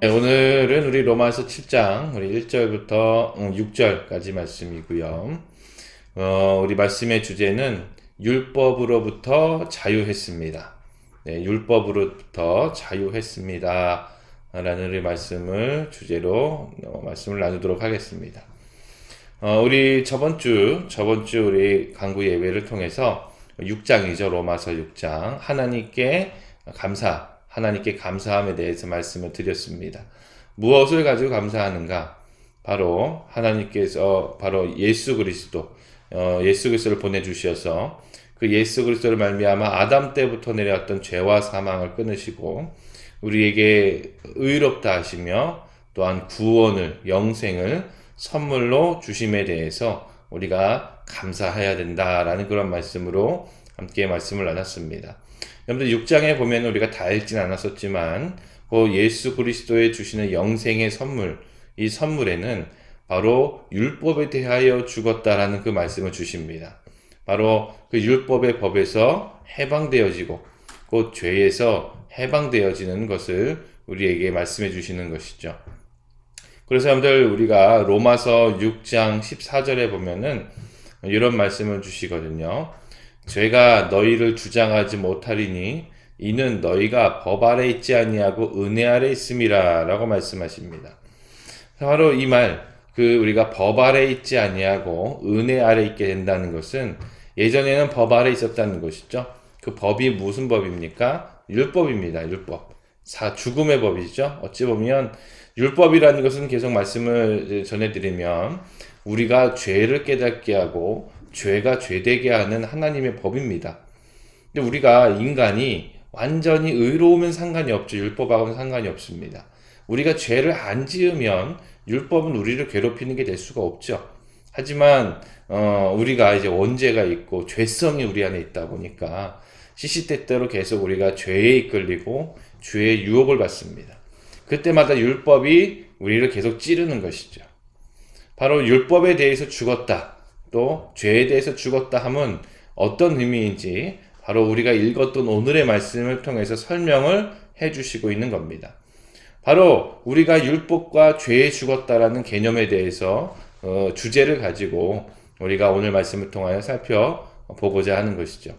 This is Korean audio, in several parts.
네, 오늘은 우리 로마서 7장 우리 1절부터 6절까지 말씀이고요. 우리 말씀의 주제는 율법으로부터 자유했습니다. 네, 율법으로부터 자유했습니다. 라는 우리 말씀을 주제로 말씀을 나누도록 하겠습니다. 우리 저번 주 우리 강구 예배를 통해서 6장이죠. 로마서 6장. 하나님께 감사함에 대해서 말씀을 드렸습니다. 무엇을 가지고 감사하는가? 바로 하나님께서 바로 예수 그리스도를 보내주셔서 그 예수 그리스도를 말미암아 아담 때부터 내려왔던 죄와 사망을 끊으시고 우리에게 의롭다 하시며 또한 구원을, 영생을 선물로 주심에 대해서 우리가 감사해야 된다라는 그런 말씀으로 함께 말씀을 나눴습니다. 여러분들 6장에 보면 우리가 다 읽진 않았었지만 그 예수 그리스도에 주시는 영생의 선물, 이 선물에는 바로 율법에 대하여 죽었다라는 그 말씀을 주십니다. 바로 그 율법의 법에서 해방되어지고 그 죄에서 해방되어지는 것을 우리에게 말씀해 주시는 것이죠. 그래서 여러분들 우리가 로마서 6장 14절에 보면은 이런 말씀을 주시거든요. 죄가 너희를 주장하지 못하리니 이는 너희가 법 아래 있지 아니하고 은혜 아래 있음이라 라고 말씀하십니다. 바로 이 말, 우리가 법 아래 있지 아니하고 은혜 아래 있게 된다는 것은 예전에는 법 아래 있었다는 것이죠. 그 법이 무슨 법입니까? 율법입니다. 율법. 죽음의 법이죠. 어찌 보면 율법이라는 것은 계속 말씀을 전해드리면 우리가 죄를 깨닫게 하고 죄가 죄되게 하는 하나님의 법입니다. 근데 우리가 인간이 완전히 의로우면 상관이 없죠. 율법하고는 상관이 없습니다. 우리가 죄를 안 지으면 율법은 우리를 괴롭히는 게 될 수가 없죠. 하지만 우리가 이제 원죄가 있고 죄성이 우리 안에 있다 보니까 시시때때로 계속 우리가 죄에 이끌리고 죄의 유혹을 받습니다. 그때마다 율법이 우리를 계속 찌르는 것이죠. 바로 율법에 대해서 죽었다. 또 죄에 대해서 죽었다 함은 어떤 의미인지 바로 우리가 읽었던 오늘의 말씀을 통해서 설명을 해주시고 있는 겁니다. 바로 우리가 율법과 죄에 죽었다라는 개념에 대해서 주제를 가지고 우리가 오늘 말씀을 통하여 살펴보고자 하는 것이죠.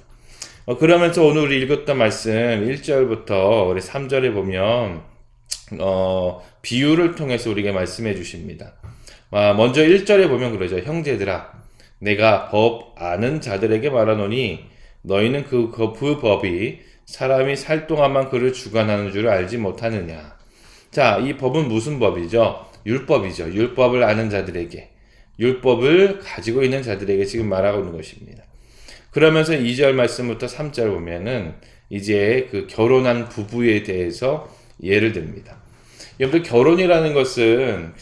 그러면서 오늘 우리 읽었던 말씀 1절부터 우리 3절에 보면 비유를 통해서 우리에게 말씀해 주십니다. 먼저 1절에 보면 그러죠. 형제들아 내가 법 아는 자들에게 말하노니 너희는 그 법이 사람이 살 동안만 그를 주관하는 줄 알지 못하느냐. 자, 이 법은 무슨 법이죠? 율법이죠. 율법을 아는 자들에게, 율법을 가지고 있는 자들에게 지금 말하고 있는 것입니다. 그러면서 2절 말씀부터 3절 보면은 이제 그 결혼한 부부에 대해서 예를 듭니다. 여러분 결혼이라는 것은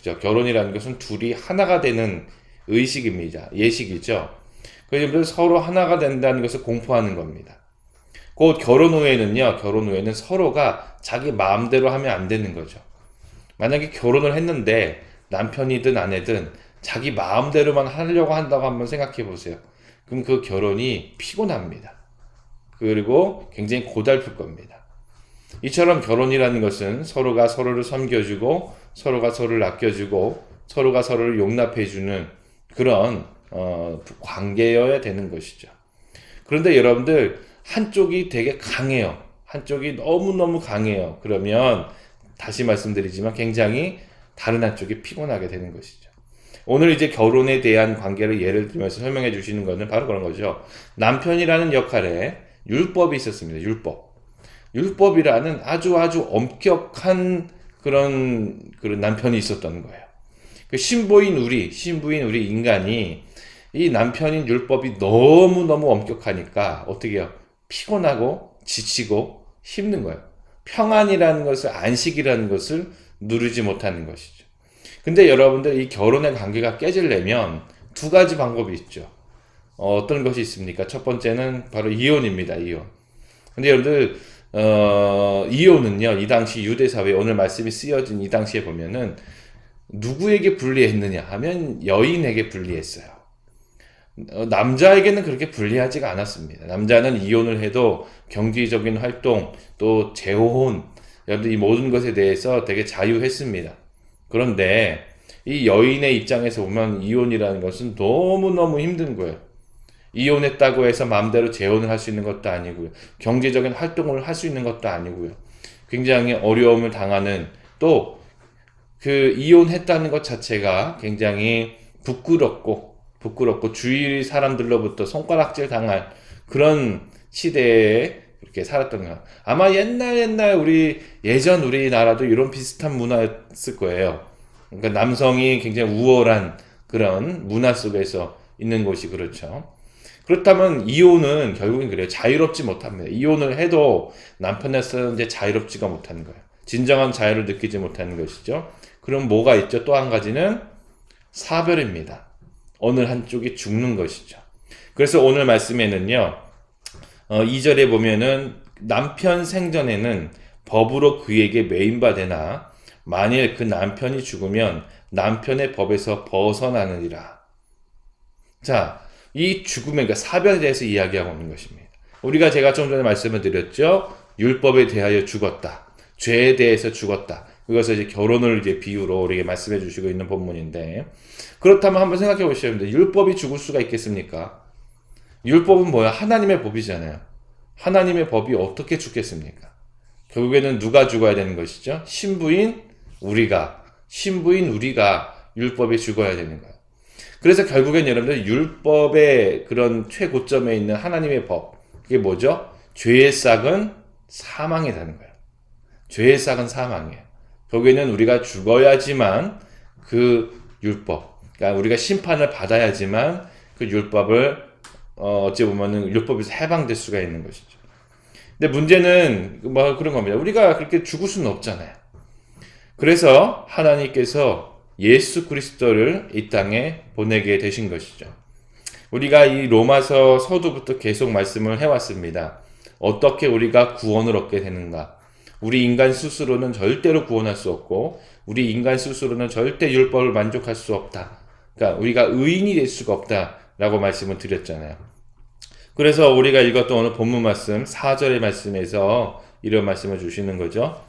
둘이 하나가 되는 의식입니다. 예식이죠. 그래서 서로 하나가 된다는 것을 공포하는 겁니다. 곧 결혼 후에는 서로가 자기 마음대로 하면 안 되는 거죠. 만약에 결혼을 했는데 남편이든 아내든 자기 마음대로만 하려고 한다고 한번 생각해 보세요. 그럼 그 결혼이 피곤합니다. 그리고 굉장히 고달플 겁니다. 이처럼 결혼이라는 것은 서로가 서로를 섬겨주고 서로가 서로를 아껴주고 서로가 서로를 용납해주는 그런 관계여야 되는 것이죠. 그런데 여러분들 한쪽이 되게 강해요. 한쪽이 너무너무 강해요. 그러면 다시 말씀드리지만 굉장히 다른 한쪽이 피곤하게 되는 것이죠. 오늘 이제 결혼에 대한 관계를 예를 들면서 설명해 주시는 것은 바로 그런 거죠. 남편이라는 역할에 율법이 있었습니다. 율법이라는 아주 엄격한 그런 남편이 있었던 거예요. 그 신부인 우리 인간이 이 남편인 율법이 너무너무 엄격하니까 어떻게 해요? 피곤하고 지치고 힘든 거예요. 평안이라는 것을, 안식이라는 것을 누리지 못하는 것이죠. 근데 여러분들 이 결혼의 관계가 깨지려면 두 가지 방법이 있죠. 어떤 것이 있습니까? 첫 번째는 바로 이혼입니다. 이혼. 근데 여러분들 이혼은요, 이 당시 유대사회, 오늘 말씀이 쓰여진 이 당시에 보면은 누구에게 불리했느냐 하면 여인에게 불리했어요. 남자에게는 그렇게 불리하지가 않았습니다. 남자는 이혼을 해도 경제적인 활동, 또 재혼, 여러분들 이 모든 것에 대해서 되게 자유했습니다. 그런데 이 여인의 입장에서 보면 이혼이라는 것은 너무너무 힘든 거예요. 이혼했다고 해서 마음대로 재혼을 할 수 있는 것도 아니고요. 경제적인 활동을 할 수 있는 것도 아니고요. 굉장히 어려움을 당하는, 또 그 이혼했다는 것 자체가 굉장히 부끄럽고 주위 사람들로부터 손가락질 당할 그런 시대에 그렇게 살았던 거야. 아마 옛날 예전 우리나라도 이런 비슷한 문화였을 거예요. 그러니까 남성이 굉장히 우월한 그런 문화 속에서 있는 곳이 그렇죠. 그렇다면 이혼은 결국엔 그래요. 자유롭지 못합니다. 이혼을 해도 남편에서 이제 자유롭지가 못하는 거예요. 진정한 자유를 느끼지 못하는 것이죠. 그럼 뭐가 있죠? 또 한 가지는 사별입니다. 어느 한쪽이 죽는 것이죠. 그래서 오늘 말씀에는요, 2절에 보면은 남편 생전에는 법으로 그에게 매인바되나 만일 그 남편이 죽으면 남편의 법에서 벗어나느니라. 자, 이 죽음에, 그러니까 사별에 대해서 이야기하고 있는 것입니다. 제가 좀 전에 말씀을 드렸죠. 율법에 대하여 죽었다. 죄에 대해서 죽었다. 그것을 이제 결혼을 이제 비유로 우리에게 말씀해 주시고 있는 본문인데, 그렇다면 한번 생각해 보셔야 됩니다. 율법이 죽을 수가 있겠습니까? 율법은 뭐야? 하나님의 법이잖아요. 하나님의 법이 어떻게 죽겠습니까? 결국에는 누가 죽어야 되는 것이죠? 신부인 우리가 율법에 죽어야 되는 거예요. 그래서 결국엔 여러분들 율법의 그런 최고점에 있는 하나님의 법, 그게 뭐죠? 죄의 싹은 사망이라는 거예요. 죄의 싹은 사망이에요. 결국에는 우리가 죽어야지만 그 율법, 그러니까 우리가 심판을 받아야지만 그 율법을 어찌 보면은 율법에서 해방될 수가 있는 것이죠. 근데 문제는 뭐 그런 겁니다. 우리가 그렇게 죽을 수는 없잖아요. 그래서 하나님께서 예수 그리스도를 이 땅에 보내게 되신 것이죠. 우리가 이 로마서 서두부터 계속 말씀을 해왔습니다. 어떻게 우리가 구원을 얻게 되는가? 우리 인간 스스로는 절대로 구원할 수 없고, 우리 인간 스스로는 절대 율법을 만족할 수 없다. 그러니까 우리가 의인이 될 수가 없다라고 말씀을 드렸잖아요. 그래서 우리가 읽었던 오늘 본문 말씀 4절의 말씀에서 이런 말씀을 주시는 거죠.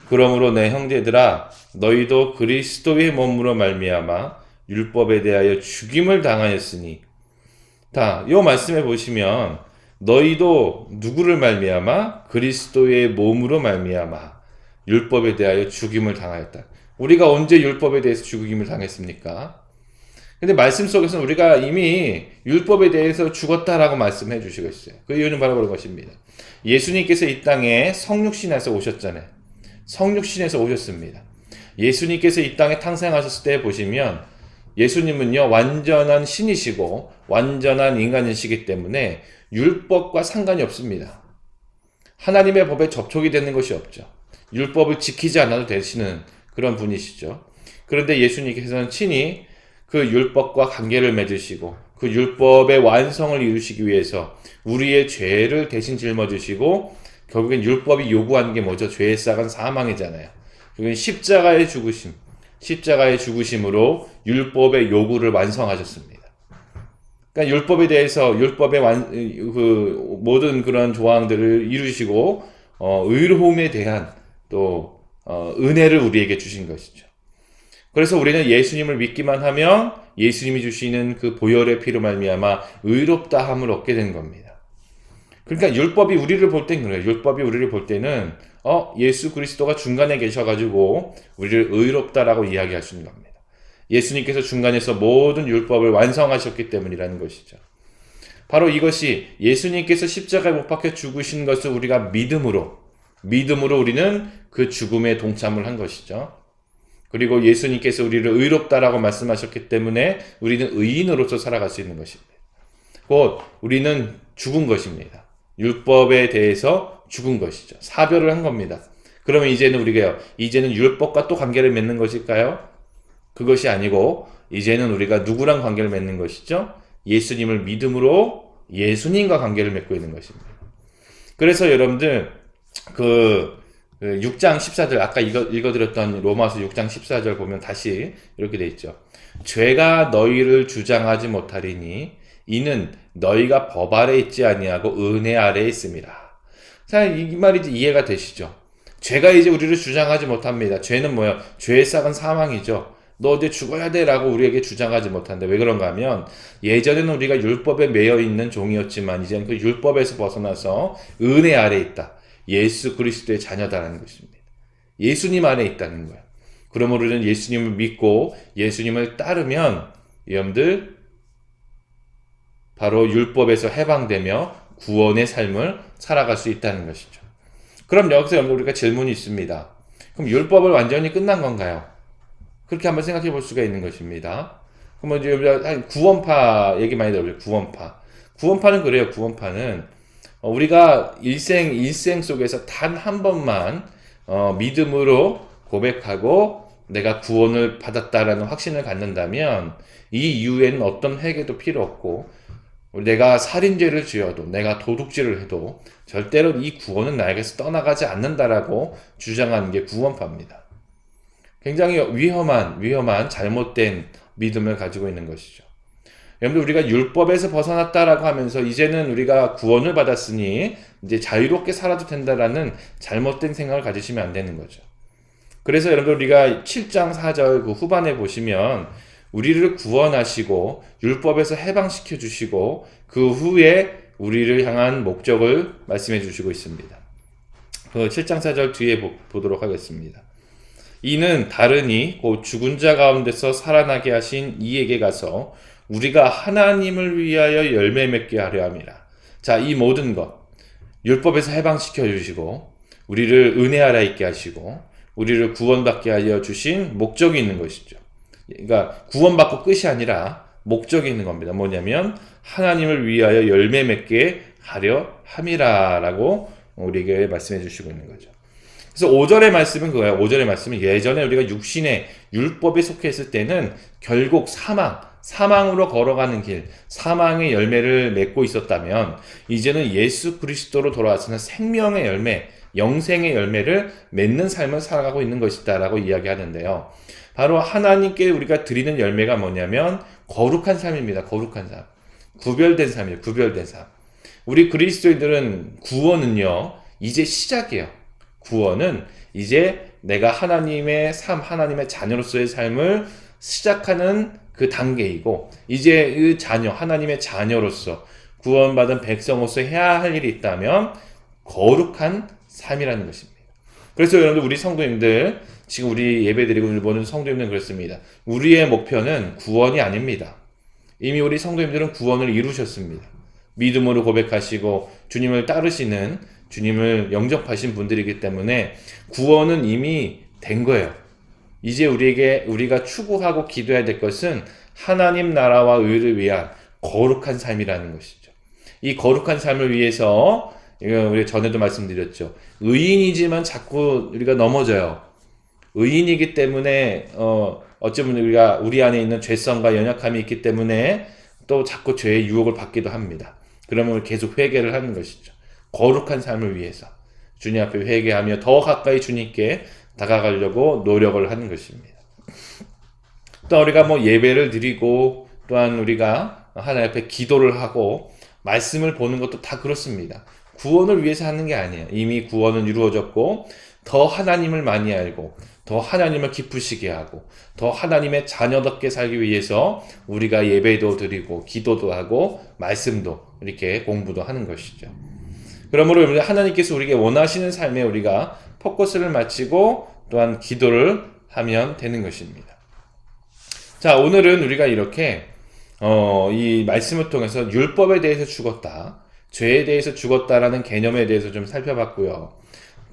그러므로 내 형제들아 너희도 그리스도의 몸으로 말미암아 율법에 대하여 죽임을 당하였으니, 이 말씀에 보시면 너희도 누구를 말미암아? 그리스도의 몸으로 말미암아 율법에 대하여 죽임을 당하였다. 우리가 언제 율법에 대해서 죽임을 당했습니까? 근데 말씀 속에서는 우리가 이미 율법에 대해서 죽었다라고 말씀해 주시고 있어요. 그 이유는 바로 그런 것입니다. 예수님께서 이 땅에 성육신에서 오셨잖아요. 성육신에서 오셨습니다. 예수님께서 이 땅에 탄생하셨을 때 보시면 예수님은요, 완전한 신이시고 완전한 인간이시기 때문에 율법과 상관이 없습니다. 하나님의 법에 접촉이 되는 것이 없죠. 율법을 지키지 않아도 되시는 그런 분이시죠. 그런데 예수님께서는 친히 그 율법과 관계를 맺으시고 그 율법의 완성을 이루시기 위해서 우리의 죄를 대신 짊어지시고, 결국엔 율법이 요구하는 게 뭐죠? 죄의 싹은 사망이잖아요. 결국엔 십자가의 죽으심으로 율법의 요구를 완성하셨습니다. 그러니까 율법에 대해서 율법의 모든 그런 조항들을 이루시고 의로움에 대한 또 은혜를 우리에게 주신 것이죠. 그래서 우리는 예수님을 믿기만 하면 예수님이 주시는 그 보혈의 피로 말미암아 의롭다함을 얻게 된 겁니다. 그러니까 율법이 우리를 볼 때는 그래요. 율법이 우리를 볼 때는 예수 그리스도가 중간에 계셔가지고 우리를 의롭다라고 이야기할 수 있는 겁니다. 예수님께서 중간에서 모든 율법을 완성하셨기 때문이라는 것이죠. 바로 이것이 예수님께서 십자가에 못 박혀 죽으신 것을 우리가 믿음으로 우리는 그 죽음에 동참을 한 것이죠. 그리고 예수님께서 우리를 의롭다라고 말씀하셨기 때문에 우리는 의인으로서 살아갈 수 있는 것입니다. 곧 우리는 죽은 것입니다. 율법에 대해서 죽은 것이죠. 사별을 한 겁니다. 그러면 이제는 율법과 또 관계를 맺는 것일까요? 그것이 아니고 이제는 우리가 누구랑 관계를 맺는 것이죠? 예수님을 믿음으로 예수님과 관계를 맺고 있는 것입니다. 그래서 여러분들 6장 14절, 아까 읽어드렸던 로마서 6장 14절 보면 다시 이렇게 돼 있죠. 죄가 너희를 주장하지 못하리니 이는 너희가 법 아래 있지 아니하고 은혜 아래에 있음이라. 자, 이 말이 이해가 되시죠? 죄가 이제 우리를 주장하지 못합니다. 죄는 뭐예요? 죄의 싹은 사망이죠. 너 이제 죽어야 돼 라고 우리에게 주장하지 못한다. 왜 그런가 하면 예전에는 우리가 율법에 매여 있는 종이었지만 이제는 그 율법에서 벗어나서 은혜 아래 있다. 예수 그리스도의 자녀다라는 것입니다. 예수님 안에 있다는 거예요. 그러므로 우리는 예수님을 믿고 예수님을 따르면 여러분들 바로 율법에서 해방되며 구원의 삶을 살아갈 수 있다는 것이죠. 그럼 여기서 여러분 우리가 질문이 있습니다. 그럼 율법을 완전히 끝난 건가요? 그렇게 한번 생각해 볼 수가 있는 것입니다. 그러면 이제 우리가 구원파 얘기 많이 들어보죠. 구원파는 그래요. 구원파는 우리가 일생 속에서 단 한 번만 믿음으로 고백하고 내가 구원을 받았다라는 확신을 갖는다면 이 이후에는 어떤 회개도 필요 없고 내가 살인죄를 지어도 내가 도둑질을 해도 절대로 이 구원은 나에게서 떠나가지 않는다라고 주장하는 게 구원파입니다. 굉장히 위험한 잘못된 믿음을 가지고 있는 것이죠. 여러분들 우리가 율법에서 벗어났다라고 하면서 이제는 우리가 구원을 받았으니 이제 자유롭게 살아도 된다라는 잘못된 생각을 가지시면 안 되는 거죠. 그래서 여러분들 우리가 7장 4절 그 후반에 보시면 우리를 구원하시고 율법에서 해방시켜 주시고 그 후에 우리를 향한 목적을 말씀해 주시고 있습니다. 그 7장 4절 뒤에 보도록 하겠습니다. 이는 다르니 곧 죽은 자 가운데서 살아나게 하신 이에게 가서 우리가 하나님을 위하여 열매 맺게 하려 함이라. 자, 이 모든 것 율법에서 해방시켜 주시고 우리를 은혜 아래 있게 하시고 우리를 구원받게 하여 주신 목적이 있는 것이죠. 그러니까 구원받고 끝이 아니라 목적이 있는 겁니다. 뭐냐면 하나님을 위하여 열매 맺게 하려 함이라라고 우리에게 말씀해 주시고 있는 거죠. 그래서 5절의 말씀은 그거예요. 5절의 말씀은 예전에 우리가 육신의 율법에 속해 있을 때는 결국 사망으로 걸어가는 길, 사망의 열매를 맺고 있었다면 이제는 예수 그리스도로 돌아와서는 생명의 열매, 영생의 열매를 맺는 삶을 살아가고 있는 것이다라고 이야기하는데요. 바로 하나님께 우리가 드리는 열매가 뭐냐면 거룩한 삶입니다. 거룩한 삶. 구별된 삶이에요. 구별된 삶. 우리 그리스도인들은 구원은요, 이제 시작이에요. 구원은 이제 내가 하나님의 삶, 하나님의 자녀로서의 삶을 시작하는 그 단계이고, 이제 그 자녀, 하나님의 자녀로서 구원받은 백성으로서 해야 할 일이 있다면 거룩한 삶이라는 것입니다. 그래서 여러분들 우리 성도님들, 지금 우리 예배드리고 보는 성도님들은 그렇습니다. 우리의 목표는 구원이 아닙니다. 이미 우리 성도님들은 구원을 이루셨습니다. 믿음으로 고백하시고 주님을 따르시는, 주님을 영접하신 분들이기 때문에 구원은 이미 된 거예요. 이제 우리가 추구하고 기도해야 될 것은 하나님 나라와 의를 위한 거룩한 삶이라는 것이죠. 이 거룩한 삶을 위해서 우리 전에도 말씀드렸죠. 의인이지만 자꾸 우리가 넘어져요. 의인이기 때문에 어쩌면 우리 안에 있는 죄성과 연약함이 있기 때문에 또 자꾸 죄의 유혹을 받기도 합니다. 그러면 계속 회개를 하는 것이죠. 거룩한 삶을 위해서 주님 앞에 회개하며 더 가까이 주님께 다가가려고 노력을 하는 것입니다. 또 우리가 예배를 드리고 또한 우리가 하나님 앞에 기도를 하고 말씀을 보는 것도 다 그렇습니다. 구원을 위해서 하는 게 아니에요. 이미 구원은 이루어졌고 더 하나님을 많이 알고 더 하나님을 기쁘시게 하고 더 하나님의 자녀답게 살기 위해서 우리가 예배도 드리고 기도도 하고 말씀도 이렇게 공부도 하는 것이죠. 그러므로 하나님께서 우리에게 원하시는 삶에 우리가 포커스를 맞추고 또한 기도를 하면 되는 것입니다. 자, 오늘은 우리가 이렇게 이 말씀을 통해서 율법에 대해서 죽었다, 죄에 대해서 죽었다라는 개념에 대해서 좀 살펴봤고요.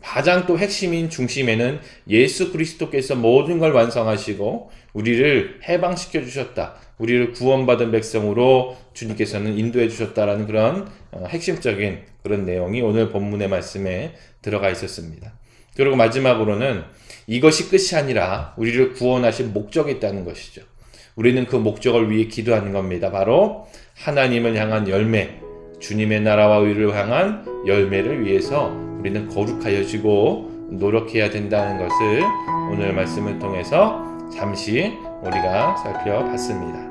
가장 또 핵심인 중심에는 예수 그리스도께서 모든 걸 완성하시고 우리를 해방시켜 주셨다, 우리를 구원받은 백성으로 주님께서는 인도해 주셨다라는 그런 핵심적인 그런 내용이 오늘 본문의 말씀에 들어가 있었습니다. 그리고 마지막으로는 이것이 끝이 아니라 우리를 구원하신 목적이 있다는 것이죠. 우리는 그 목적을 위해 기도하는 겁니다. 바로 하나님을 향한 열매, 주님의 나라와 의를 향한 열매를 위해서 우리는 거룩하여지고 노력해야 된다는 것을 오늘 말씀을 통해서 잠시 우리가 살펴봤습니다.